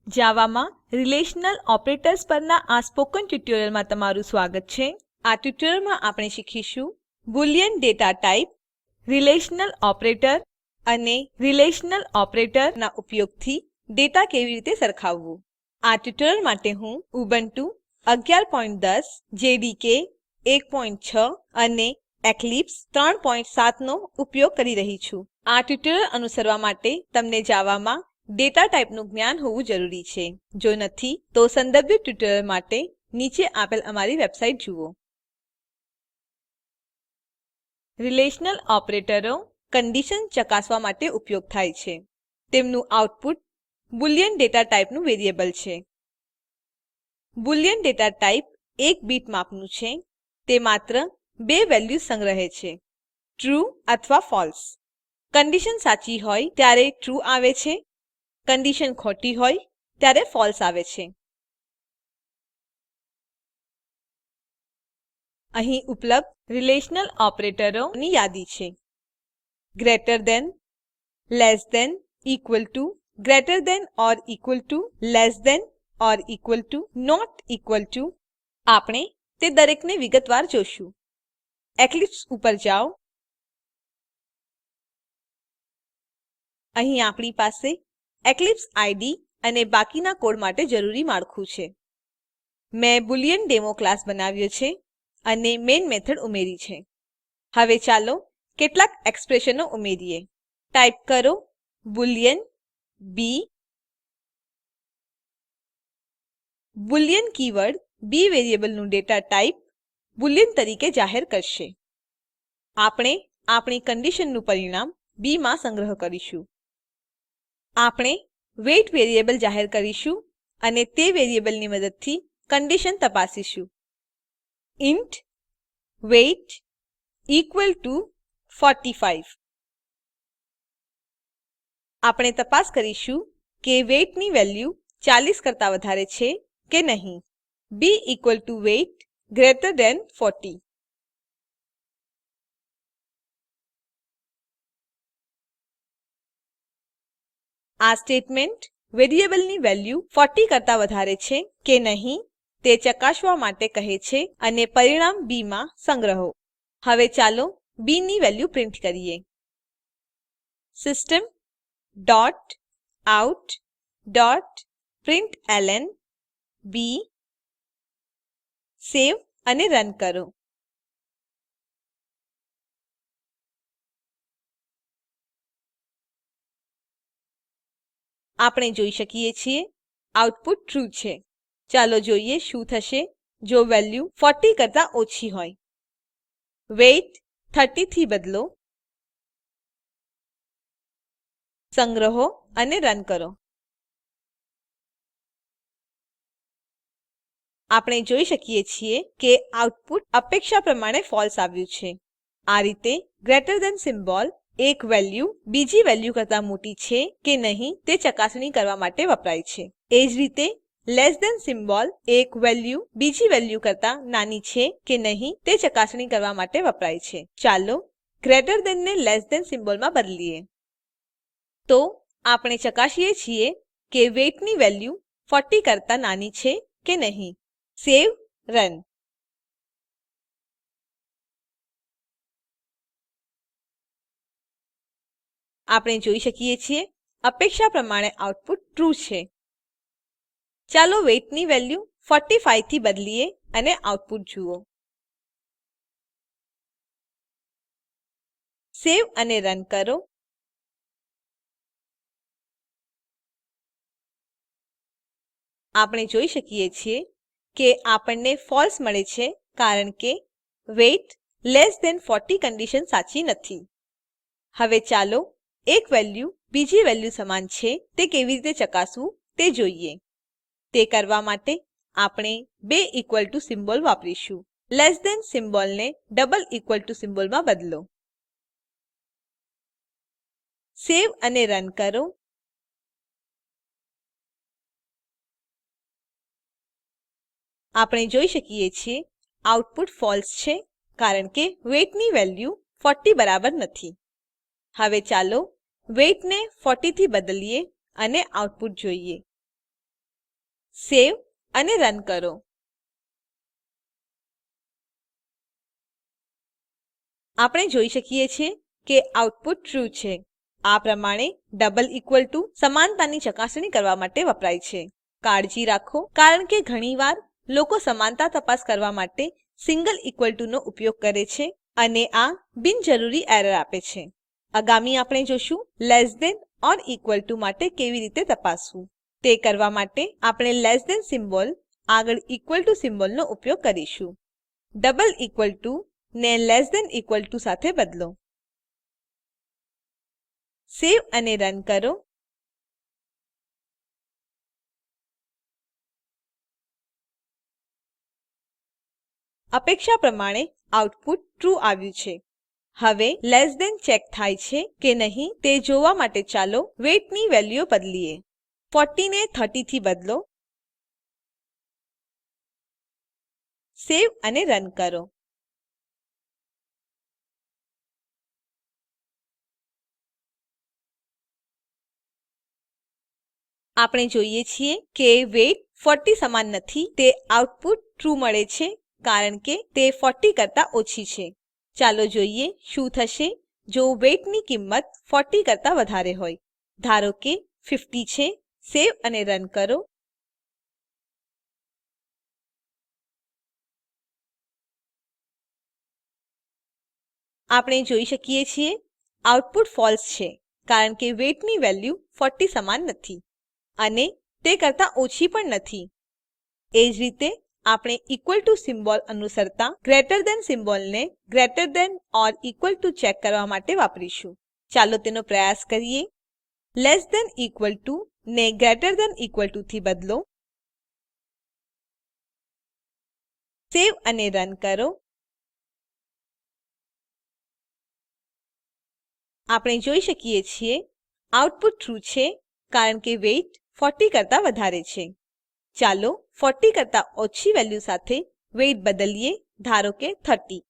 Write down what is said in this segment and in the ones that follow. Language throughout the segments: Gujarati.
જાવામાં રિલેશનલ ઓપરેટર્સ પરના આ સ્પોકન ટ્યુટોરીયલમાં તમારું સ્વાગત છે. આ ટ્યુટોરીયલમાં આપણે શીખીશું Boolean data type, relational operator અને રિલેશનલ ઓપરેટરના ઉપયોગથી ડેટા કેવી રીતે સરખાવવું. આ ટ્યુટોરીયલ માટે હું ઉબુન્ટુ 11.10, જેડીકે 1.6 અને એક્લિપ્સ 3.7 નો ઉપયોગ કરી રહી છું. આ ટ્યુટોરીયલ અનુસરવા માટે તમને જાવામાં ડેટા ટાઇપનું જ્ઞાન હોવું જરૂરી છે. જો નથી, તો સંદર્ભિત ટ્યુટોરીયલ માટે નીચે આપેલ અમારી વેબસાઇટ જુઓ. રિલેશનલ ઓપરેટરો કન્ડીશન ચકાસવા માટે ઉપયોગ થાય છે. તેમનું આઉટપુટ બુલિયન ડેટા ટાઇપનું વેરિયેબલ છે. બુલિયન ડેટા ટાઇપ 1 બીટ માપનું છે. તે માત્ર 2 વેલ્યુઝ સંગ્રહે છે, ટ્રૂ અથવા ફળસે. કન્ડીશન સાચી હોય ત્યારે ટ્રૂ આવે છે. કન્ડીશન ખોટી હોય ત્યારે ફળસે આવે છે. અહીં ઉપલબ્ધ રિલેશનલ ઓપરેટરોની યાદી છે. Greater than, less than, equal to, greater than or equal to, less than or equal to, not equal to. આપણે તે દરેકને વિગતવાર જોશું. એક્લિપ્સ ઉપર જાઓ. અહીં આપણી પાસે એક્લિપ્સ આઈડીઈ અને બાકીના કોડ માટે જરૂરી માળખું છે. મેં બુલિયનડેમો ક્લાસ બનાવ્યો છે અને મેઇન મેથડ ઉમેરી છે. હવે ચાલો કેટલાક એક્સપ્રેશનો ઉમેરીએ. ટાઈપ કરો બુલિયન બી. બુલિયન કીવર્ડ બી વેરિયેબલનું ડેટા ટાઇપ બુલિયન તરીકે જાહેર કરશે. આપણે આપણી કંડીશનનું પરિણામ બી માં સંગ્રહ કરીશું. આપણે વેઇટ વેરિયેબલ જાહેર કરીશું અને તે વેરિયેબલની મદદથી કંડીશન તપાસીશું. Int weight equal to 45. આપણે તપાસ કરીશું કે વેઇટની વેલ્યુ 40 કરતા વધારે છે કે નહીં. B equal to weight greater than 40. આ સ્ટેટમેન્ટ વેરિયેબલની વેલ્યુ 40 કરતા વધારે છે કે નહીં તે ચકાસવા માટે કહે છે અને પરિણામ બી માં સંગ્રહો. હવે ચાલો બી ની વેલ્યુ પ્રિન્ટ કરીએ. System dot out dot println B. Save અને રન કરો. આપણે જોઈ શકીએ છીએ આઉટપુટ ટ્રૂ છે. ચાલો જોઈએ શું થશે જો વેલ્યુ 40 કરતા ઓછી હોય. વેઇટ 30 થી બદલો. સંગ્રહો અને રન કરો. આપણે જોઈ શકીએ છીએ કે આઉટપુટ અપેક્ષા પ્રમાણે ફળસે આવ્યું છે. આ રીતે ગ્રેટર ધેન સિમ્બોલ એક વેલ્યુ બીજી વેલ્યુ કરતા મોટી છે કે નહીં તે ચકાસણી કરવા માટે વપરાય છે. એ જ રીતે લેસ ધેન સિમ્બોલ એક વેલ્યુ બીજી વેલ્યુ કરતા નાની છે કે નહીં તે ચકાસણી કરવા માટે વપરાય છે. ચાલો ગ્રેટર ધેન ને લેસ ધેન સિમ્બોલમાં બદલીએ. તો આપણે ચકાસીએ છીએ કે વેઇટની વેલ્યુ 40 કરતા નાની છે કે નહીં. સેવ, રન. આપણે જોઈ શકીએ છીએ અપેક્ષા પ્રમાણે આઉટપુટ ટ્રૂ છે. ચાલો વેઇટની વેલ્યુ 45 થી બદલીએ અને આઉટપુટ જુઓ. સેવ અને રન કરો. આપણે જોઈ શકીએ છીએ કે આપણને ફળસે મળે છે કારણ કે વેઇટ લેસ ધેન 40 કન્ડીશન સાચી નથી. હવે ચાલો એક વેલ્યુ બીજી વેલ્યુ સમાન છે તે કેવી રીતે ચકાસવું તે જોઈએ. તે કરવા માટે આપણે બે ઇક્વલ ટુ સિમ્બોલ વાપરીશું. લેસ ધેન સિમ્બોલને ડબલ ઇક્વલ ટુ સિમ્બોલમાં બદલો. સેવ અને રન કરો. આપણે જોઈ શકીએ છીએ આઉટપુટ ફળસે છે કારણ કે વેઇટની વેલ્યુ 40 બરાબર નથી. હવે ચાલો વેઇટને 40 થી બદલીએ અને આઉટપુટ જોઈએ. સેવ અને રન કરો. આપણે જોઈ શકીએ છીએ કે આઉટપુટ ટ્રૂ છે. આ પ્રમાણે ડબલ ઇકવલ ટુ સમાનતાની ચકાસણી કરવા માટે વપરાય છે. કાળજી રાખો, કારણ કે ઘણીવાર લોકો સમાનતા તપાસ કરવા માટે સિંગલ ઇકવલ ટુ નો ઉપયોગ કરે છે અને આ બિનજરૂરી એરર આપે છે. આગામી આપણે જોશું less than or equal to માટે કેવી રીતે તપાસવું. તે કરવા માટે આપણે લેસ ધેન સિમ્બોલ આગળ ઇકવલ ટુ સિમ્બોલનો ઉપયોગ કરીશું. ડબલ ઇકવલ ટુ ને લેસ ધેન ઇકવલ ટુ સાથે બદલો. સેવ અને રન કરો. અપેક્ષા પ્રમાણે આઉટપુટ ટ્રૂ આવ્યું છે. હવે લેસ ધેન ચેક થાય છે કે નહીં તે જોવા માટે ચાલો વેઇટ ની વેલ્યુઓ બદલીએ. 40 ને 30 થી બદલો. સેવ અને રન કરો. આપણે જોઈએ છીએ કે વેઇટ 40 સમાન નથી. તે આઉટપુટ ટ્રૂ મળે છે કારણ કે તે 40 કરતા ઓછી છે. ચાલો જોઈએ શું થશે જો વેઇટ ની કિંમત 40 કરતા વધારે હોય. ધારો કે 50 છે. સેવ અને રન કરો. આપણે જોઈ શકીએ છીએ આઉટપુટ ફોલ્સ છે કારણ કે વેઇટ ની વેલ્યુ 40 સમાન નથી અને તે કરતા ઓછી પણ નથી. એ જ રીતે આપણે ઇકવલ ટુ સિમ્બોલ અનુસરતા ગ્રેટર ધેન સિમ્બોલને greater than or equal to check કરવા માટે વાપરીશું. ચાલો તેનો પ્રયાસ કરીએ. લેસ ધેન ઇકવલ ટુ ને ગ્રેટર ધેન ઇકવલ ટુ થી બદલો. સેવ અને રન કરો. આપણે જોઈ શકીએ છીએ આઉટપુટ ટ્રૂ છે કારણ કે વેઇટ 40 કરતા વધારે છે. ચાલો 40 કરતા ઓછી વેલ્યુ સાથે વેઇટ બદલીએ. ધારો કે 30.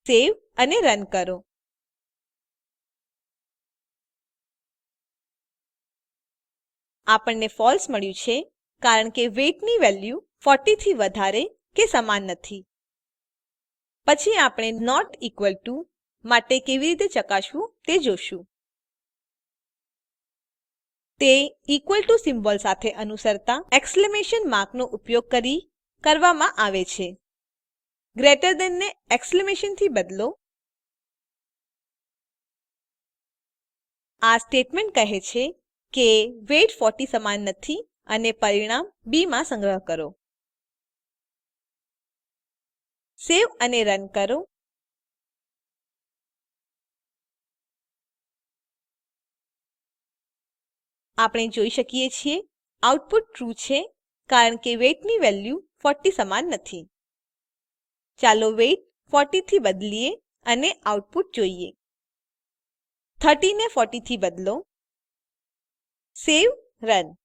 સેવ અને રન કરો. આપણને ફોલ્સ મળ્યું છે કારણ કે વેઇટ ની વેલ્યુ 40 થી વધારે કે સમાન નથી. પછી આપણે નોટ ઇકવલ ટુ માટે કેવી રીતે ચકાસવું તે જોશું. તે ઇકવલ ટુ સિમ્બોલ સાથે અનુસરતા એક્સક્લેમેશન માર્કનો ઉપયોગ કરી કરવામાં આવે છે. ગ્રેટર ધેન ને એક્સક્લેમેશન થી બદલો. આ સ્ટેટમેન્ટ કહે છે કે વેઇટ 40 સમાન નથી અને પરિણામ બી માં સંગ્રહ કરો. સેવ અને રન કરો. આપણે જોઈ શકીએ છીએ આઉટપુટ ટ્રૂ છે કારણ કે વેઇટ ની વેલ્યુ 40 સમાન નથી. ચાલો વેઇટ 40 થી બદલીએ અને આઉટપુટ જોઈએ. 30 ને 40 થી બદલો. સેવ રન.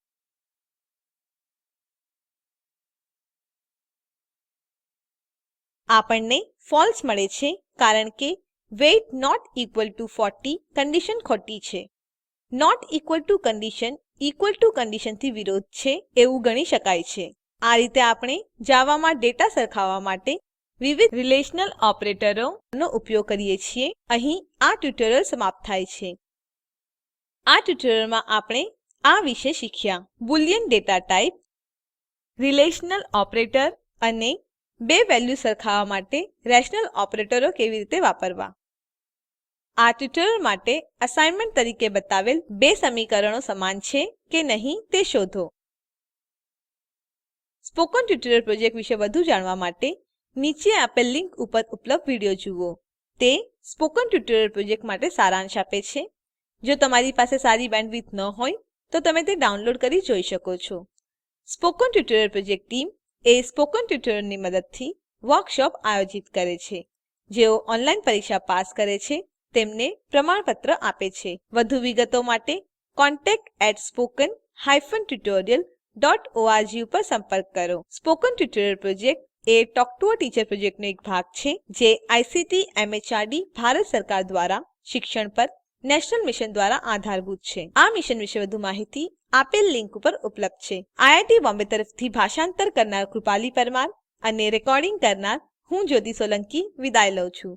આપણને ફોલ્સ મળે છે કારણ કે weight not equal to 40 condition ખોટી છે. Not equal to condition equal to condition થી વિરોધ છે એવું ગણી શકાય છે. આ રીતે આપણે જાવામાં ડેટા સરખાવવા માટે વિવિધ રિલેશનલ ઓપરેટરોનો ઉપયોગ કરીએ છીએ. અહીં આ ટ્યુટોરીયલ સમાપ્ત થાય છે. આ ટ્યુટોરીયલમાં આપણે આ વિશે શીખ્યા: Boolean data type, relational operator અને બે વેલ્યુ સરખાવવા માટે રેશનલ ઓપરેટરો કેવી રીતે વાપરવા. આ ટ્યુટોરીયલ માટે અસાઇનમેન્ટ તરીકે બતાવેલ બે સમીકરણો સમાન છે કે નહીં તે શોધો. સ્પોકન ટ્યુટોરીયલ પ્રોજેક્ટ વિશે વધુ જાણવા માટે નીચે આપેલ લિંક ઉપર ઉપલબ્ધ વિડીયો જુઓ. તે સ્પોકન ટ્યુટોરીયલ પ્રોજેક્ટ માટે સારાંશ આપે છે. જો તમારી પાસે સારી બેન્ડવિડ્થ ન હોય તો તમે તે ડાઉનલોડ કરી જોઈ શકો છો. Spoken tutorial project team spoken ટ્યુટોરીયલની મદદથી વર્કશોપ આયોજિત કરે છે. જેઓ ઓનલાઈન પરીક્ષા પાસ કરે છે તેમને પ્રમાણપત્ર આપે છે. વધુ વિગતો માટે contact@spoken-tutorial.org ઉપર સંપર્ક કરો. Spoken tutorial project A talk to a teacher પ્રોજેક્ટનો એક ભાગ છે જે આઇસીટી એમએચઆરડી ભારત સરકાર દ્વારા શિક્ષણ પર નેશનલ મિશન દ્વારા આધારભૂત છે. આ મિશન વિશે વધુ માહિતી આપેલ લીંક ઉપર ઉપલબ્ધ છે. આઈઆઈટી બોમ્બે તરફથી ભાષાંતર કરનાર કૃપાલી પરમાર અને રેકોર્ડિંગ કરનાર હું જ્યોતિ સોલંકી વિદાય લઉં છું.